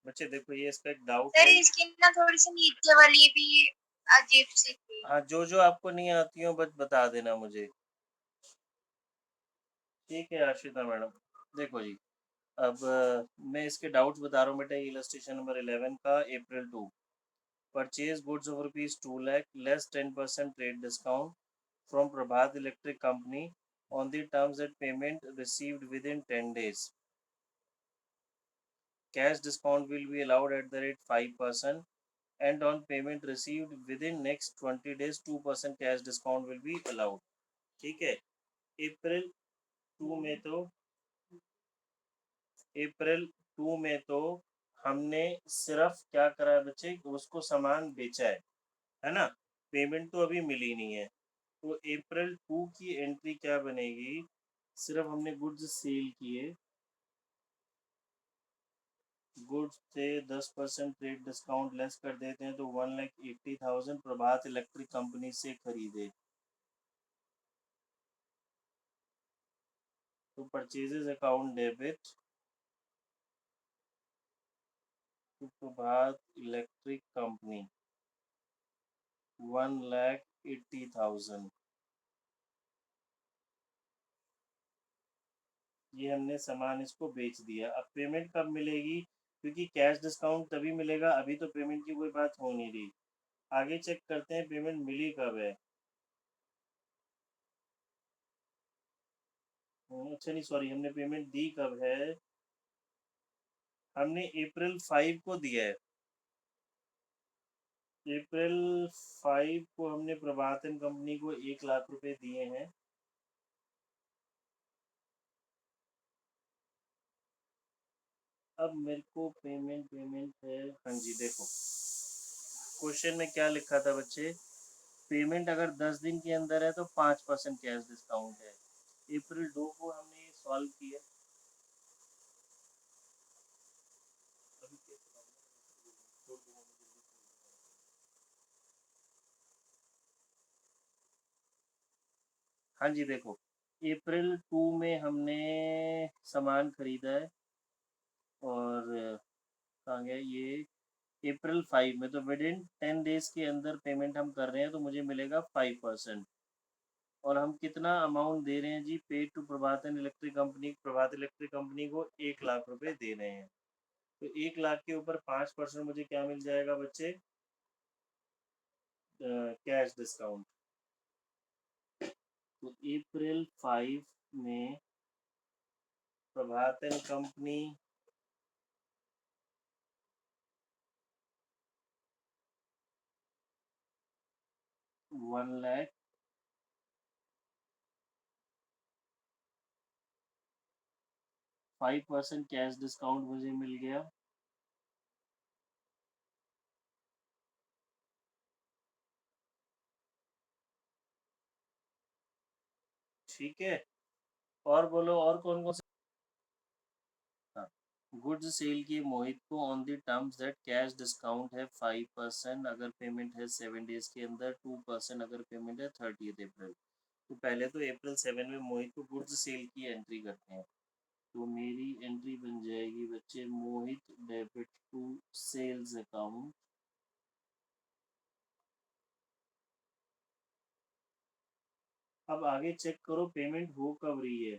बच्चे देखो ये इसका एक डाउट सर है। इसकी ना थोड़ी सी नीचे वाली भी अजीब सी थी। हाँ, जो आपको नहीं आती हो बस बता देना मुझे। ठीक है आशिता मैडम। देखो जी, अब मैं इसके डाउट्स बता रहा हूँ बेटा। इलस्ट्रेशन नंबर 11 का April 2। Purchase goods of ₹2 lakh less 10% trade discount from Prabhat electric company on the terms that payment received within 10 days. Cash discount will be allowed at the rate 5%, and on payment received within next 20 days 2% cash discount will be allowed. ठीक है। अप्रैल 2 में तो अप्रैल 2 में तो हमने सिर्फ क्या करा है बच्चे, उसको सामान बेचा है ना। पेमेंट तो अभी मिली नहीं है। तो April 2 की एंट्री क्या बनेगी, सिर्फ हमने गुड्स सेल किए, गुड्स से 10% ट्रेड डिस्काउंट लेस कर देते हैं तो 1,80,000 प्रभात इलेक्ट्रिक कंपनी से खरीदे। तो purchases account debit to Prabhat electric company 1,80,000। ये हमने सामान इसको बेच दिया। अब पेमेंट कब मिलेगी, क्योंकि कैश डिस्काउंट तभी मिलेगा, अभी तो पेमेंट की कोई बात हो नहीं रही। आगे चेक करते हैं पेमेंट मिली कब है। अच्छा नहीं, सॉरी, हमने पेमेंट दी कब है, हमने April 5 को दिया है। April 5 को हमने प्रभातन कंपनी को 1 लाख रुपए दिए हैं। अब मेरे को पेमेंट है, हाँ जी देखो क्वेश्चन में क्या लिखा था बच्चे, पेमेंट अगर 10 दिन के अंदर है तो 5% कैश डिस्काउंट है। April 2 को हमने ये सॉल्व किया। हाँ जी देखो, April 2 में हमने सामान खरीदा है, और कहाँ गया ये, April 5 में, तो विद इन 10 डेज के अंदर पेमेंट हम कर रहे हैं तो मुझे मिलेगा 5%। और हम कितना अमाउंट दे रहे हैं जी, paid to Prabhat electric company, Prabhat electric company को 1 लाख रुपए दे रहे हैं। तो 1 लाख के ऊपर 5% मुझे क्या मिल जाएगा बच्चे, कैश डिस्काउंट। तो April 5 में प्रभातन कंपनी 1 लाख 5% कैश डिस्काउंट मुझे मिल गया। ठीक है, और बोलो और कौन कौन से। हाँ, गुड्स सेल की मोहित को on the terms that cash discount है 5% अगर पेमेंट है 7 डेज के अंदर, 2% अगर पेमेंट है 30 अप्रैल। तो पहले तो April 7 में मोहित को गुड्स सेल की एंट्री करते हैं। तो मेरी एंट्री बन जाएगी बच्चे, मोहित डेबिट टू सेल्स अकाउंट। अब आगे चेक करो पेमेंट हो कब रही है।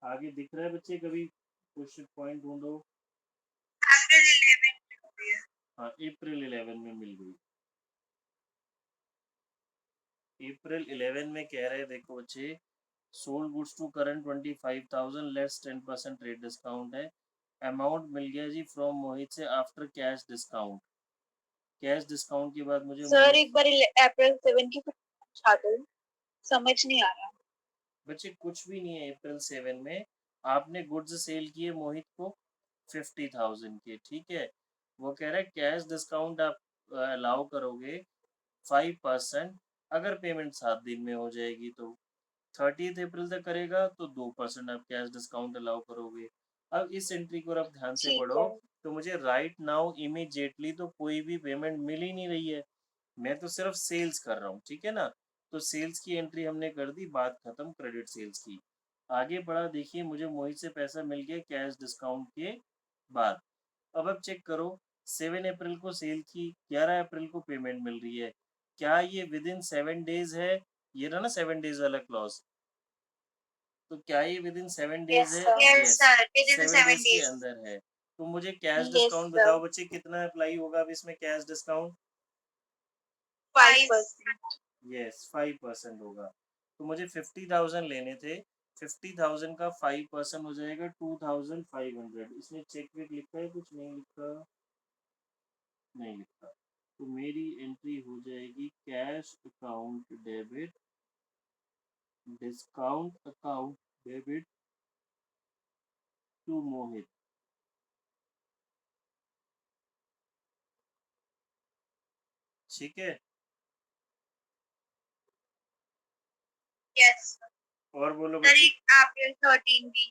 आगे दिख रहा है बच्चे, कभी क्वेश्चन पॉइंट ढूंढो। हाँ, April 11 में मिल गई। April 11 में कह रहे हैं देखो बच्चे, sold goods to current 25,000 less 10% rate discount है। अमाउंट मिल गया जी फ्रॉम मोहित से after cash discount. Cash discount के बाद मुझे सर मोहित, एक बार April 7 की पूछा दो, समझ नहीं आ रहा। बच्चे कुछ भी नहीं है April 7 में। आपने गुड्स सेल किए मोहित को 50,000 के, ठीक है। वो कह रहा है कैश डिस्काउंट आप अलाउ करोगे 5%, अगर पेमेंट 7 दिन में हो जाएगी तो 30 अप्रैल तक करेगा तो 2% आप कैश डिस्काउंट अलाउ करोगे। अब इस एंट्री को आप ध्यान से ठीक पढ़ो। है। तो मुझे राइट नाउ इमीडिएटली तो कोई भी पेमेंट मिल ही नहीं रही है, मैं तो सिर्फ सेल्स कर रहा हूँ, ठीक है ना। तो सेल्स की एंट्री हमने कर दी, बात खत्म क्रेडिट सेल्स की। आगे बढ़ा, देखिए मुझे मोहित से पैसा मिल गया कैश डिस्काउंट के बाद। अब चेक करो, 7 अप्रैल को सेल की, 11 अप्रैल को पेमेंट मिल रही है, क्या ये विद इन 7 डेज है? ये रहा ना 7 डेज वाला क्लॉज, तो क्या ये विद इन 7 डेज Yes, है? sir. Yes, Sir, within 7 7 days के days. अंदर है। तो मुझे कैश Yes, डिस्काउंट sir. बताओ बच्चे, कितना अप्लाई होगा अब इसमें कैश डिस्काउंट? 5%. यस, 5% होगा। तो मुझे 50,000 लेने थे, 50,000 का 5% हो जाएगा 2,500। इसमें चेक वेक लिखा है? कुछ नहीं लिखा, नहीं लिखा। तो मेरी एंट्री हो जाएगी cash account debit, discount account debit to Mohit. ठीक है, Yes. और बोलो Sir, बच्चे। April 13 भी.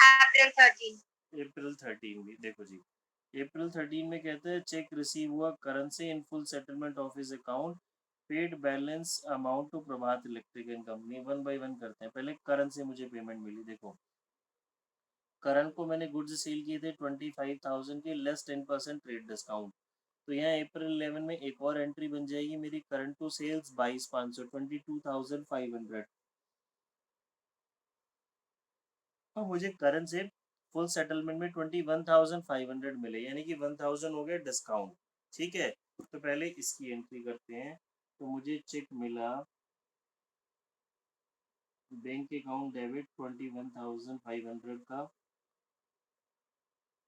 April 13. अप्रैल 13 भी देखो जी, अप्रैल 13 में कहते हैं चेक रिसीव हुआ currency in full settlement of his account, paid balance amount to Prabhat electric and company. One by one करते हैं, पहले करण से मुझे पेमेंट मिली। देखो, करण को मैंने गुड्स सेल किए थे 25,000 के, लेस 10% ट्रेड डिस्काउंट। तो यहाँ अप्रैल 11 में एक और एंट्री बन जाएगी मेरी, करंट टू सेल्स 22,500, 22,500। और मुझे करंट से फुल सेटलमेंट में 21,500 मिले, यानी कि 1,000 हो गया डिस्काउंट। ठीक है, तो पहले इसकी एंट्री करते हैं। तो मुझे चेक मिला बैंक अकाउंट डेबिट 21,500 का,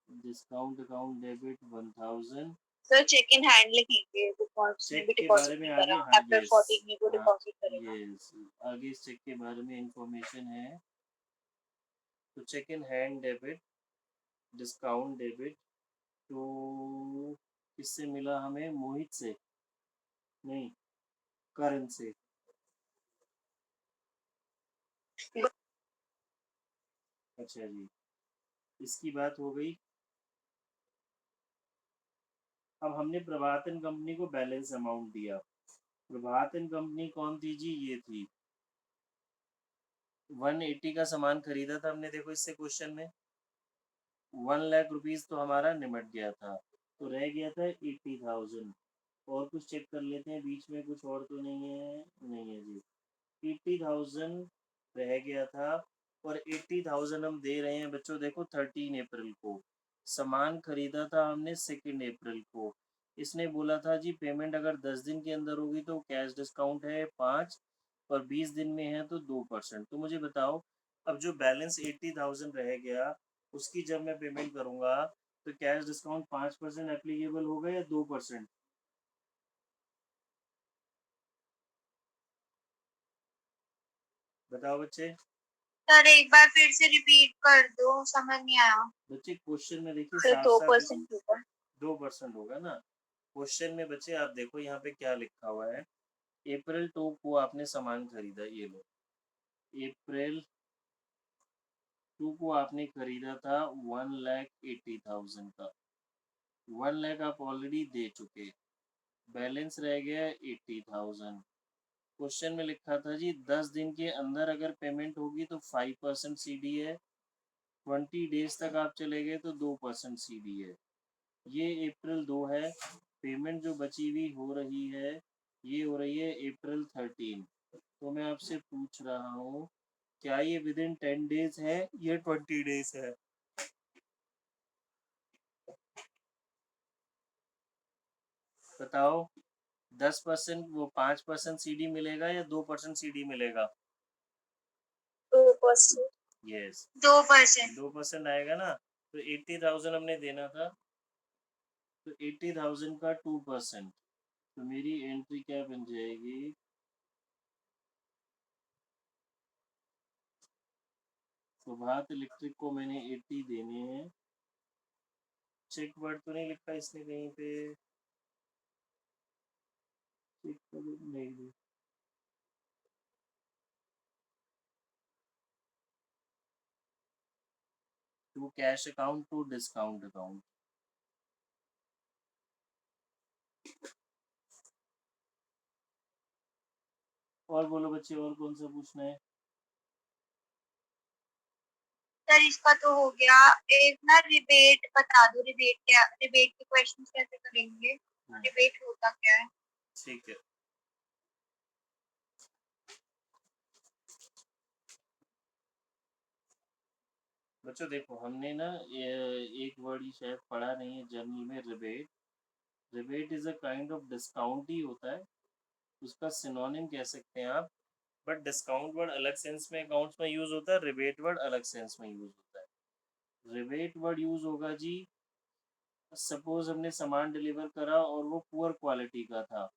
discount account debit 1,000। Sir cheque in hand लिखेंगे बिकॉज चेक भी के बारे डिपॉजिट में नहीं आगे, करा हाँ अप्रैल यस, 14 में वो हाँ डिपॉजिट करेगा. यस, आगे इस चेक के बारे में इंफॉर्मेशन है। तो cheque in hand debit, discount debit, तो किससे मिला हमें? मोहित से नहीं, करण से। अच्छा जी, इसकी बात हो गई। अब हमने प्रभातन कंपनी को बैलेंस अमाउंट दिया। प्रभातन कंपनी कौन थी जी? ये थी, 180 का सामान खरीदा था हमने। देखो इससे क्वेश्चन में 1 लाख रुपीज तो हमारा निमट गया था, तो रह गया था 80,000। और कुछ चेक कर लेते हैं बीच में, कुछ और तो नहीं है? नहीं है जी, 80,000 रह गया था। और 80,000 हम दे रहे हैं बच्चों, देखो 13 अप्रैल को सामान खरीदा था हमने, 2 अप्रैल को। इसने बोला था जी पेमेंट अगर 10 दिन के अंदर होगी तो कैश डिस्काउंट है 5, और 20 दिन में है तो 2%। तो मुझे बताओ, अब जो बैलेंस 80,000 रह गया, उसकी जब मैं पेमेंट करूंगा तो कैश डिस्काउंट 5% एप्लीकेबल होगा या 2%? बताओ बच्चे। सर एक बार फिर से रिपीट कर दो, समझ नहीं आया. बच्चे क्वेश्चन में देखिए फिर साफ दो साफ, परसेंट होगा. 2% होगा ना। क्वेश्चन में बच्चे आप देखो यहाँ पे क्या लिखा हुआ है। अप्रैल 2 को आपने सामान खरीदा, ये लो, अप्रैल 2 को आपने खरीदा था 1,80,000 का, 1 लाख आप ऑलरेडी दे चुके, बैलेंस रह गया 80,000। क्वेश्चन में लिखा था जी 10 दिन के अंदर अगर पेमेंट होगी तो 5% सीडी है, 20 डेज तक आप चले गए तो 2% सीडी है। ये अप्रैल 2 है। पेमेंट जो बची हुई हो रही है, ये हो रही है अप्रैल 13। तो मैं आपसे पूछ रहा हूँ, क्या ये विद इन 10 डेज है या 20 डेज है? बताओ, 10%, वो 5% सीडी मिलेगा या 2% सीडी मिलेगा? 2%. यस, 2%. 2% आएगा ना। तो 80,000 हमने देना था, तो 80,000 का 2%, तो मेरी एंट्री क्या बन जाएगी? प्रभात इलेक्ट्रिक को मैंने 80 देने हैं। चेक वर्ड तो नहीं लिखा इसने कहीं पे? चेक नहीं, to cash account to discount account. और बोलो बच्चे, और कौन सा पूछना है? सर इसका तो हो गया। एक ना रिबेट बता दो, रिबेट के क्वेश्चन कैसे करेंगे, रिबेट होता क्या है? ठीक है बच्चों, देखो हमने ना एक वर्ड ही शायद पढ़ा नहीं है जर्नल में, rebate. Rebate is a kind of discount ही होता है, उसका सिनोनिम कह सकते हैं आप। बट डिस्काउंट वर्ड अलग सेंस में अकाउंट्स में यूज होता है, रिबेट वर्ड अलग सेंस में यूज होता है। रिबेट वर्ड यूज होगा जी, सपोज हमने सामान डिलीवर करा और वो पुअर क्वालिटी का था,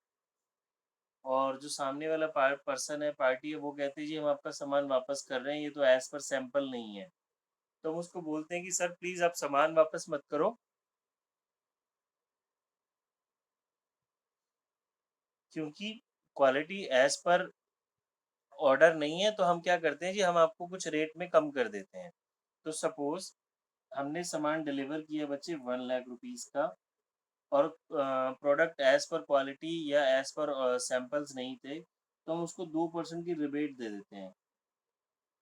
और जो सामने वाला पर्सन है, पार्टी है, वो कहते हैं जी हम आपका सामान वापस कर रहे हैं, ये तो एज पर सैंपल नहीं है। तो हम उसको बोलते हैं कि सर प्लीज आप सामान वापस मत करो, क्योंकि क्वालिटी एज पर ऑर्डर नहीं है। तो हम क्या करते हैं जी, हम आपको कुछ रेट में कम कर देते हैं। तो सपोज हमने सामान डिलीवर किया बच्चे 1 लाख रुपीज़ का, और प्रोडक्ट एज पर क्वालिटी या एज पर सैंपल्स नहीं थे, तो हम उसको 2% की रिबेट दे देते हैं।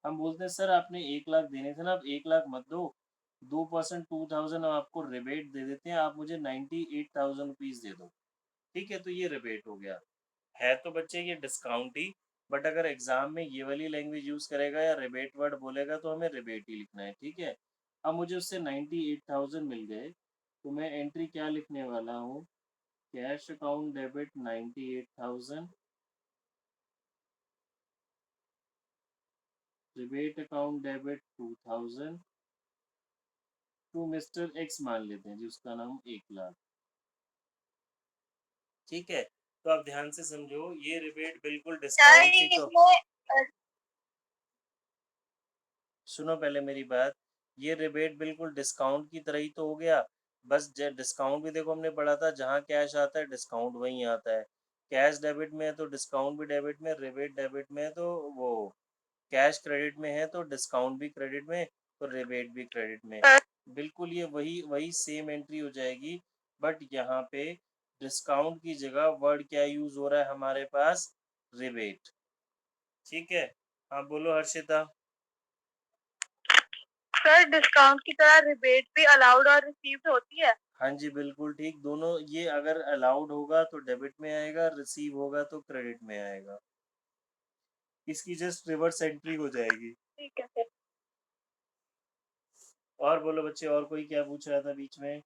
हम बोलते हैं सर आपने 1 लाख देने थे ना, आप 1 लाख मत दो, 2% 2000 हम आपको रिबेट दे देते हैं, आप मुझे 98,000 रुपीज़ दे दो। ठीक है, तो ये रिबेट हो गया। है तो बच्चे ये डिस्काउंट ही, बट अगर एग्जाम में ये वाली लैंग्वेज यूज करेगा या रिबेट वर्ड बोलेगा तो हमें रिबेट ही लिखना है। ठीक है, अब मुझे उससे 98,000 मिल गए, तो मैं एंट्री क्या लिखने वाला हूँ, cash account debit 98,000, rebate account debit 2,000 to mister X, मान लेते हैं जी उसका नाम 1 लाख। ठीक है, तो आप ध्यान से समझो, ये रिबेट बिल्कुल सर डिस्काउंट ही तो, इसमें सुनो पहले मेरी बात, ये रिबेट बिल्कुल डिस्काउंट की तरह ही तो हो गया। बस डिस्काउंट भी देखो हमने पढ़ा था, जहाँ कैश आता है डिस्काउंट वहीं आता है। कैश डेबिट में है तो डिस्काउंट भी डेबिट में, रिबेट डेबिट में है तो वो कैश क्रेडिट में है तो डिस्काउंट भी क्रेडिट में, तो रिबेट भी क्रेडिट में। बिल्कुल ये वही वही सेम एंट्री हो जाएगी। बट यहाँ पे डिस्काउंट की जगह वर्ड क्या यूज हो रहा है हमारे पास, रिबेट। ठीक है, हाँ बोलो हर्षिता। सर डिस्काउंट की तरह रिबेट भी अलाउड और रिसीव्ड होती है? हाँ जी बिल्कुल ठीक, दोनों ये अगर अलाउड होगा तो डेबिट में आएगा, रिसीव होगा तो क्रेडिट में आएगा। इसकी जस्ट रिवर्स एंट्री हो जाएगी। ठीक है सर। और बोलो बच्चे, और कोई क्या पूछ रहा था बीच में?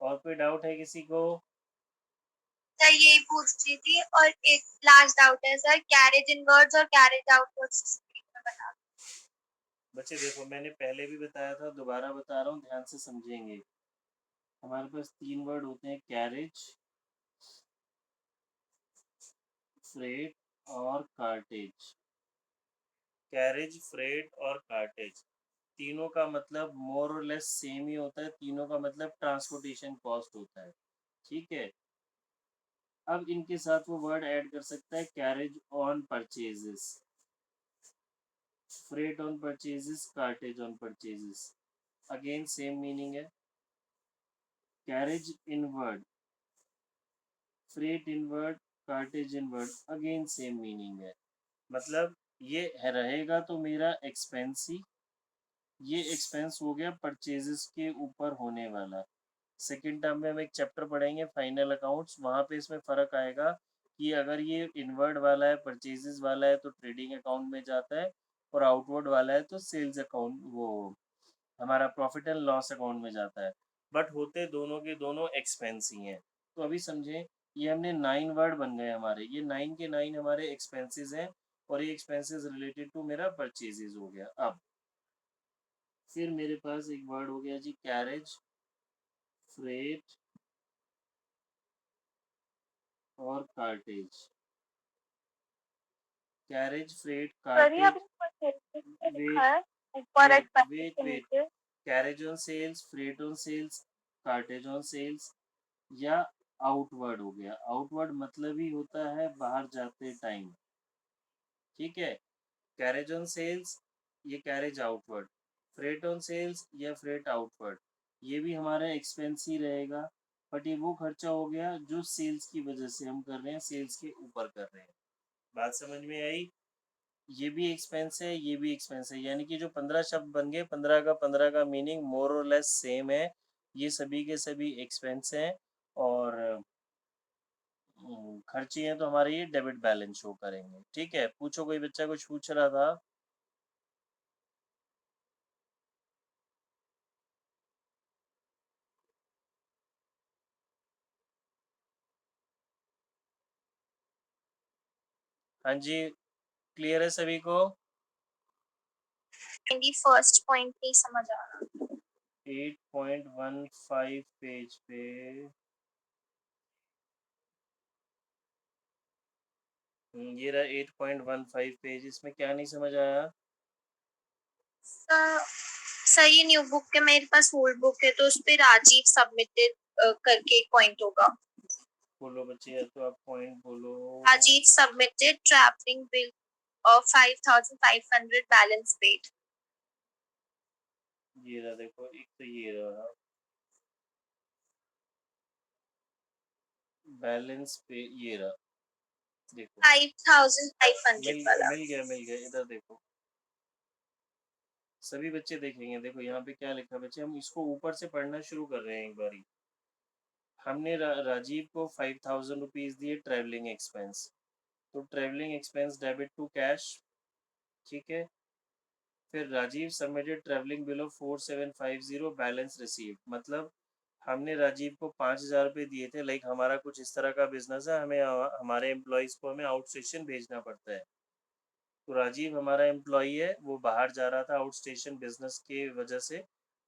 और कोई डाउट है किसी को? सर यही पूछ रही थी, और एक लास्ट डाउट है सर, कैरेज इनवर्ड्स और कैरेज आउटवर्ड्स बता। बच्चे देखो, मैंने पहले भी बताया था, दोबारा बता रहा हूँ, ध्यान से समझेंगे। हमारे पास 3 वर्ड होते हैं, कैरेज, फ्रेट और कार्टेज। कैरेज, फ्रेट और कार्टेज, तीनों का मतलब मोर और लेस सेम ही होता है, तीनों का मतलब ट्रांसपोर्टेशन कॉस्ट होता है। ठीक है, अब इनके साथ वो वर्ड ऐड कर सकता है, carriage on purchases, freight on purchases, cartage on purchases, again same meaning है। Carriage inward, freight inward, cartage inward, again same meaning है। मतलब ये रहेगा तो मेरा एक्सपेंस ही, ये एक्सपेंस हो गया परचेजेस के ऊपर होने वाला। सेकेंड टर्म में हम एक चैप्टर पढ़ेंगे फाइनल अकाउंट्स, वहाँ पे इसमें फ़र्क आएगा कि अगर ये इनवर्ड वाला है, परचेजेस वाला है, तो ट्रेडिंग अकाउंट में जाता है, और आउटवर्ड वाला है तो सेल्स अकाउंट, वो हमारा प्रॉफिट एंड लॉस अकाउंट में जाता है। बट होते दोनों के दोनों एक्सपेंस ही हैं। तो अभी समझें, ये हमने 9 वर्ड बन गए हमारे, ये 9 के 9 हमारे एक्सपेंसेस हैं, और ये एक्सपेंसेस रिलेटेड टू मेरा परचेजेस हो गया। अब फिर मेरे पास एक वर्ड हो गया जी, कैरेज, फ्रेट और कार्टेज। कैरेज, फ्रेट, सर ये कार्टेज, आपने परसेंटेज में लिखा वेट है ऊपर वेट एक्सपेंसेस वेट के वेट नीचे? Carriage on sales, freight on sales, cartage on sales, या आउटवर्ड हो गया। आउटवर्ड मतलब ही होता है बाहर जाते टाइम। ठीक है, कैरेज ऑन सेल्स, ये carriage outward, freight on sales या फ्रेट आउटवर्ड, ये भी हमारा एक्सपेंस ही रहेगा। बट ये वो खर्चा हो गया जो सेल्स की वजह से हम कर रहे हैं, सेल्स के ऊपर कर रहे हैं। बात समझ में आई? ये भी एक्सपेंस है, ये भी एक्सपेंस है, यानी कि जो 15 शब्द बन गए, 15 का मीनिंग मोर और लेस सेम है। ये सभी के सभी एक्सपेंस हैं और खर्चे हैं, तो हमारे ये डेबिट बैलेंस शो करेंगे। ठीक है, पूछो, कोई बच्चा कुछ पूछ रहा था? हाँ जी, क्लियर है सभी को? फर्स्ट पॉइंट नहीं समझ आ रहा। 8.15 पेज पे ये रहा 8.15 पेज, इसमें क्या नहीं समझ आया? सर ये न्यू बुक के मेरे पास ओल्ड बुक है, तो उस पे राजीव सबमिटेड करके एक पॉइंट होगा। बोलो बच्चे, या तो आप पॉइंट बोलो। Rajeev submitted travelling bill of 5,500 balance paid. ये रहा, देखो, एक तो ये रहा बैलेंस पे, ये रहा, देखो 5,500 मिल वाला। मिल गया, इधर देखो, सभी बच्चे देखेंगे। देखो यहाँ पे क्या लिखा है बच्चे, हम इसको ऊपर से पढ़ना शुरू कर रहे हैं एक बारी। हमने राजीव को 5,000 रुपीज दिए ट्रैवलिंग एक्सपेंस, तो travelling expense debit to cash. ठीक है, फिर Rajeev submitted travelling bill of 4750 balance received, मतलब हमने राजीव को 5,000 रुपये दिए थे। लाइक हमारा कुछ इस तरह का बिजनेस है, हमें हमारे एम्प्लॉयज़ को हमें आउट स्टेशन भेजना पड़ता है। तो राजीव हमारा एम्प्लॉई है, वो बाहर जा रहा था आउट स्टेशन बिजनेस के वजह से,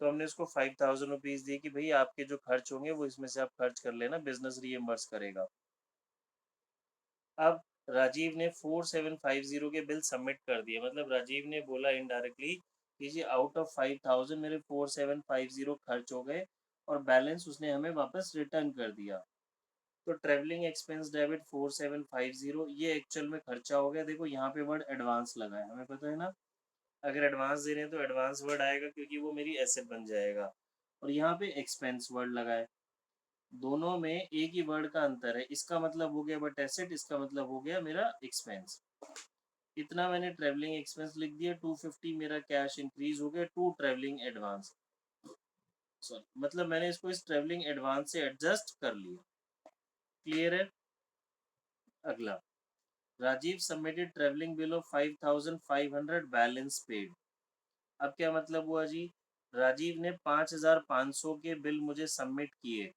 तो हमने उसको 5,000 रुपीज़ दिए कि भाई आपके जो खर्च होंगे वो इसमें से आप खर्च कर लेना, बिजनेस रीएम्बर्स करेगा। अब राजीव ने 4750 के बिल सबमिट कर दिए, मतलब राजीव ने बोला इनडायरेक्टली कि जी आउट ऑफ 5,000 मेरे 4750 खर्च हो गए, और बैलेंस उसने हमें वापस रिटर्न कर दिया। तो ट्रेवलिंग एक्सपेंस डेबिट 4750 ये एक्चुअल में खर्चा हो गया। देखो यहाँ पे वर्ड एडवांस लगा है, हमें पता है ना, अगर एडवांस दे रहे हैं तो एडवांस वर्ड आएगा क्योंकि वो मेरी एसेट बन जाएगा। और यहाँ पे एक्सपेंस वर्ड लगा है, दोनों में एक ही वर्ड का अंतर है। इसका मतलब हो गया बट एसेट, इसका मतलब हो गया मेरा एक्सपेंस। इतना मैंने ट्रेवलिंग एक्सपेंस लिख दिया। 250 मेरा कैश इंक्रीज हो गया टू ट्रेवलिंग एडवांस, सॉरी, मतलब मैंने इसको इस ट्रेवलिंग एडवांस से एडजस्ट कर लिया। क्लियर है? अगला, Rajeev submitted travelling bill of 5,500 balance paid. अब क्या मतलब हुआ जी, राजीव ने 5,500 के बिल मुझे सबमिट किए,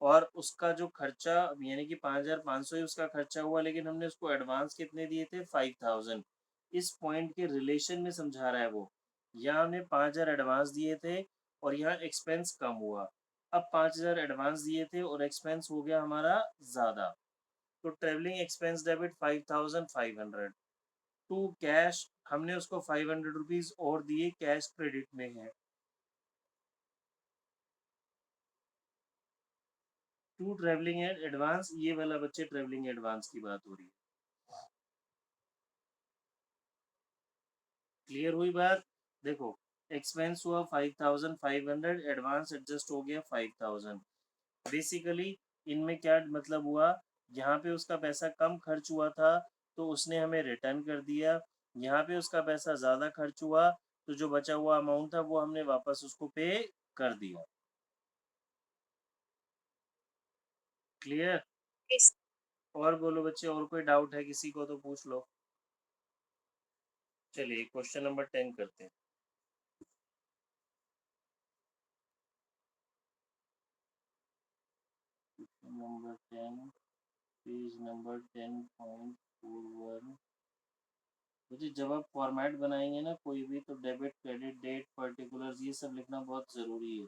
और उसका जो खर्चा, यानी कि 5,500 ही उसका खर्चा हुआ, लेकिन हमने उसको एडवांस कितने दिए थे, 5,000। इस पॉइंट के रिलेशन में समझा रहा है वो। यहाँ हमने 5,000 एडवांस दिए थे और यहाँ एक्सपेंस कम हुआ। अब 5,000 एडवांस दिए थे और एक्सपेंस हो गया हमारा ज़्यादा, तो travelling expense debit 5,500 to cash, हमने उसको 500 रुपीज़ और दिए, कैश क्रेडिट में है। टू ट्रेवलिंग एडवांस, ये वाला बच्चे ट्रेवलिंग एडवांस की बात हो रही है। क्लियर हुई बात? देखो, एक्सपेंस हुआ 5,500, एडवांस एडजस्ट हो गया 5,000। बेसिकली इनमें क्या मतलब हुआ, यहाँ पे उसका पैसा कम खर्च हुआ था तो उसने हमें रिटर्न कर दिया, यहाँ पे उसका पैसा ज़्यादा खर्च हुआ तो जो बचा हुआ अमाउंट था वो हमने वापस उसको पे कर दिया। क्लियर? Yes. और बोलो बच्चे, और कोई डाउट है किसी को तो पूछ लो। चलिए क्वेश्चन नंबर 10 करते हैं। Number 10, page number 10.41। मुझे जब आप फॉर्मेट बनाएंगे ना कोई भी, तो डेबिट, क्रेडिट, डेट, पर्टिकुलर्स, ये सब लिखना बहुत ज़रूरी है।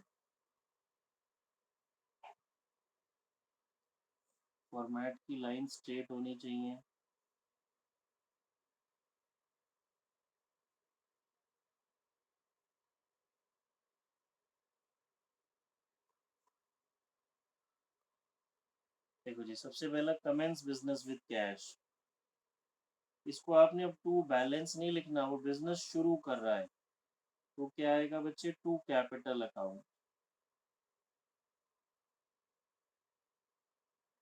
फॉर्मेट की लाइन स्ट्रेट होनी चाहिए। देखो जी, सबसे पहला कमेंस बिजनेस विद कैश, इसको आपने अब टू बैलेंस नहीं लिखना, वो बिजनेस शुरू कर रहा है, तो क्या आएगा बच्चे, टू कैपिटल अकाउंट।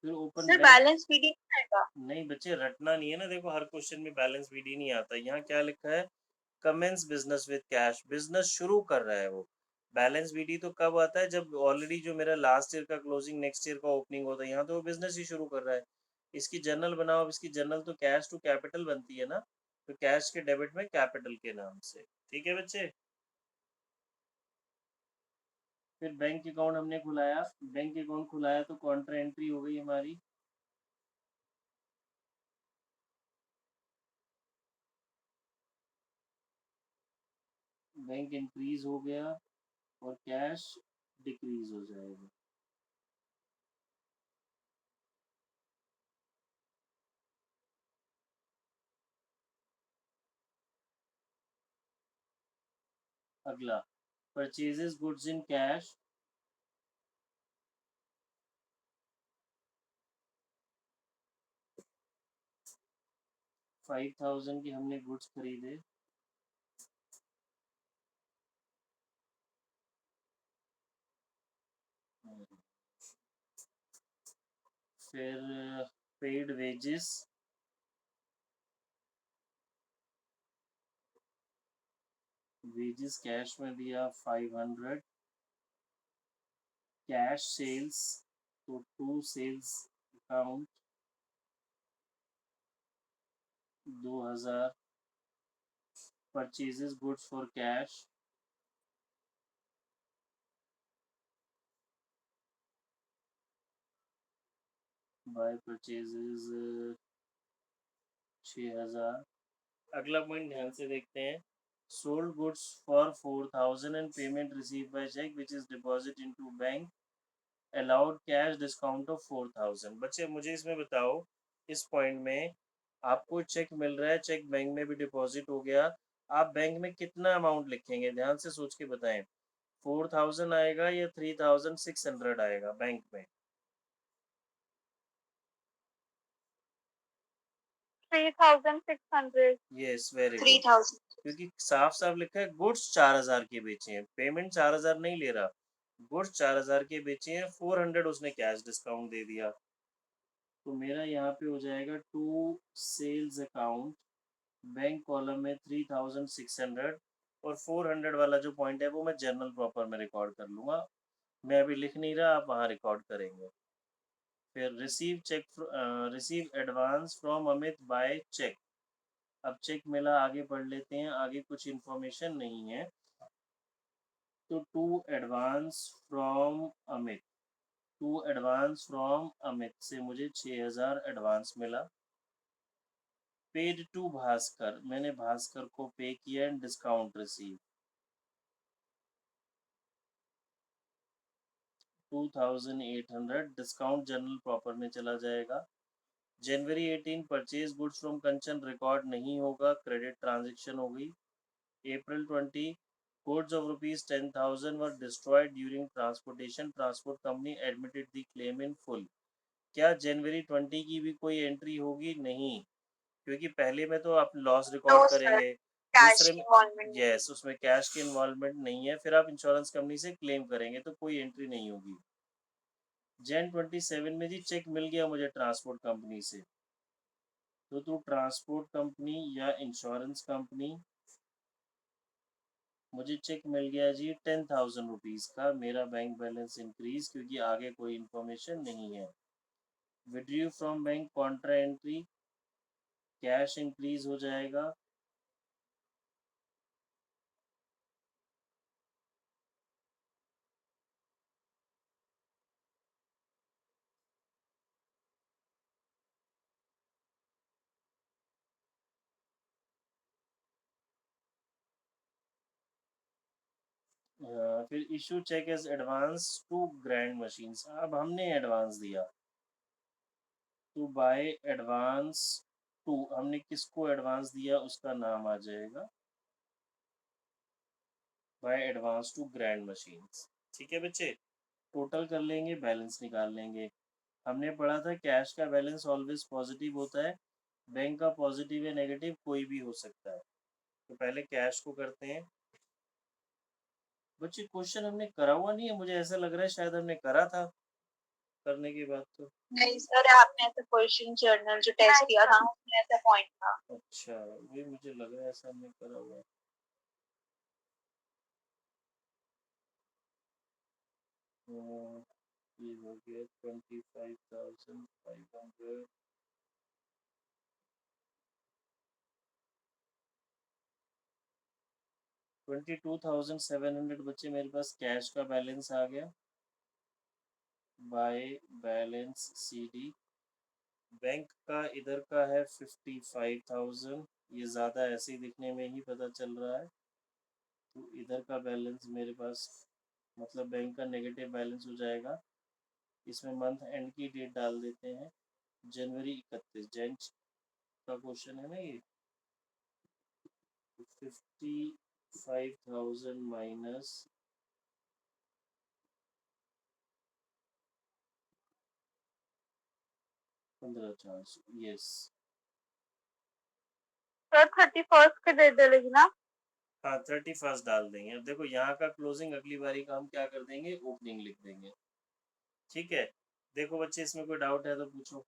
फिर open sir bank. Balance BD नहीं आएगा? नहीं बच्चे, रटना नहीं है ना, देखो हर क्वेश्चन में बैलेंस बीडी नहीं आता। यहाँ क्या लिखा है, commences business with cash, business शुरू कर रहा है वो। बैलेंस बीडी तो कब आता है, जब ऑलरेडी जो मेरा लास्ट ईयर का क्लोजिंग नेक्स्ट ईयर का ओपनिंग होता है, यहाँ तो वो बिजनेस ही शुरू कर रहा है। इसकी जर्नल बनाओ, अब इसकी जर्नल तो कैश टू कैपिटल बनती है ना, तो कैश के डेबिट में कैपिटल के नाम से। ठीक है बच्चे। फिर बैंक अकाउंट हमने खुलाया, बैंक अकाउंट खुलाया तो कॉन्ट्रा एंट्री हो गई हमारी। बैंक इंक्रीज हो गया और कैश डिक्रीज हो जाएगा। अगला, परचेजेस गुड्स इन कैश, 5000 की हमने गुड्स खरीदे। फिर पेड वेजेस, वेजेस कैश में दिया 500। कैश सेल्स, तो to sales account 2000। Purchases goods for cash, by purchases 6000। अगला पॉइंट ध्यान से देखते हैं, sold goods for 4000 and payment receive by cheque which is deposit into bank, allowed cash discount of 4000। बच्चे मुझे इसमें बताओ, इस पॉइंट में आपको चेक मिल रहा है, चेक बैंक में भी डिपॉजिट हो गया, आप बैंक में कितना अमाउंट लिखेंगे, ध्यान से सोच के बताएं। 4000 आएगा या 3600 आएगा बैंक में? 3600। Yes, very three good. Thousand क्योंकि साफ साफ लिखा है गुड्स 4000 के बेचे हैं, पेमेंट 4000 नहीं ले रहा, गुड्स 4000 के बेचे हैं, 400 उसने कैश डिस्काउंट दे दिया। तो मेरा यहाँ पे हो जाएगा to sales account, bank column में 3600, और 400 वाला जो पॉइंट है वो मैं जर्नल प्रॉपर में रिकॉर्ड कर लूँगा। मैं अभी लिख नहीं रहा, आप वहाँ रिकॉर्ड करेंगे। फिर receive cheque, receive advance from Amit by cheque. अब चेक मिला, आगे पढ़ लेते हैं, आगे कुछ इन्फॉर्मेशन नहीं है। तो to advance from Amit, to advance from Amit से मुझे 6000 एडवांस मिला। पेड टू भास्कर, मैंने भास्कर को पे किया and discount receive 2800, discount journal proper में चला जाएगा। जनवरी 18 purchase goods from Kanchan record नहीं होगा, क्रेडिट ट्रांजेक्शन होगी। अप्रैल 20 goods of rupees 10,000 were destroyed during transportation, transport company admitted the claim in full. क्या जनवरी 20 की भी कोई एंट्री होगी? नहीं, क्योंकि पहले में तो आप लॉस नो रिकॉर्ड सर, करेंगे, कैश दूसरे की में इन्वॉल्वमेंट नहीं। यस उसमें कैश की इन्वॉल्वमेंट नहीं है, फिर आप इंश्योरेंस कंपनी से क्लेम करेंगे तो कोई एंट्री नहीं होगी। जैन 27 में जी चेक मिल गया मुझे ट्रांसपोर्ट कंपनी से, तो तू ट्रांसपोर्ट कंपनी या इंश्योरेंस कंपनी, मुझे चेक मिल गया जी 10,000 रुपीज़ का, मेरा बैंक बैलेंस इंक्रीज क्योंकि आगे कोई इन्फॉर्मेशन नहीं है। Withdraw from bank contra entry, cash increase हो जाएगा। फिर issue cheque as advance to grand machines, अब हमने एडवांस दिया टू बाय एडवांस टू, हमने किसको एडवांस दिया उसका नाम आ जाएगा by advance to grand machines. ठीक है बच्चे, टोटल कर लेंगे, बैलेंस निकाल लेंगे। हमने पढ़ा था कैश का बैलेंस ऑलवेज पॉजिटिव होता है, बैंक का पॉजिटिव या नेगेटिव कोई भी हो सकता है। तो पहले कैश को करते हैं। बच्चे क्वेश्चन हमने करा हुआ नहीं है, मुझे ऐसा लग रहा है शायद हमने करा था। करने की बात तो। नहीं सर, आपने ऐसे क्वेश्चन जर्नल जो टेस्ट किया था उसमें ऐसा पॉइंट था। अच्छा, वही मुझे लग रहा है ऐसा हमने करा हुआ है। ये हो गया 25,500। 22,700 बच्चे मेरे पास कैश का बैलेंस आ गया बाय बैलेंस CD। बैंक का इधर का है 55,000, ये ज़्यादा ऐसे ही दिखने में ही पता चल रहा है। तो इधर का बैलेंस मेरे पास मतलब बैंक का नेगेटिव बैलेंस हो जाएगा। इसमें मंथ एंड की डेट डाल देते हैं, जनवरी 31। जैन का क्वेश्चन है ना ये। 55,000 माइनस 15,400, यस। सर 31st के डेट डलेगी ना? हाँ 31 डाल देंगे। अब देखो यहाँ का क्लोजिंग अगली बारी का हम क्या कर देंगे, ओपनिंग लिख देंगे। ठीक है, देखो बच्चे इसमें कोई डाउट है तो पूछो।